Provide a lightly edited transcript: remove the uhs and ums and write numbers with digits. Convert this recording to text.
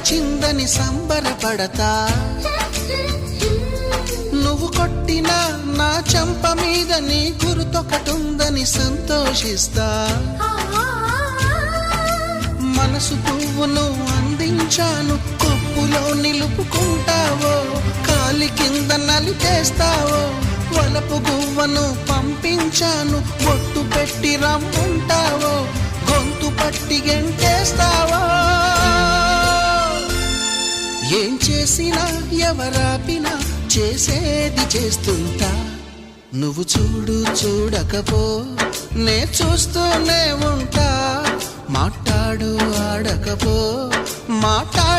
గెలిచిందని సంబరపడతా, నువ్వు కొట్టిన నా చెంప మీద నీ గురుతొకటుందని సంతోషిస్తా. మనసు పువ్వును అందించాను, కొప్పులో నిలుపుకుంటావో, కాలి కింద నలిపేస్తావో. వలపు గువ్వను పంపించాను, బొట్టు పెట్టి రమ్ముంటావో, గొంతు పట్టి గెంటేస్తావో. ఏం చేసినా ఎవరాపినా చేసేది చేస్తుంటా. నువ్వు చూడు చూడకపో నే చూస్తూనే ఉంటా. మాట్లాడు ఆడకపో మాట్లాడు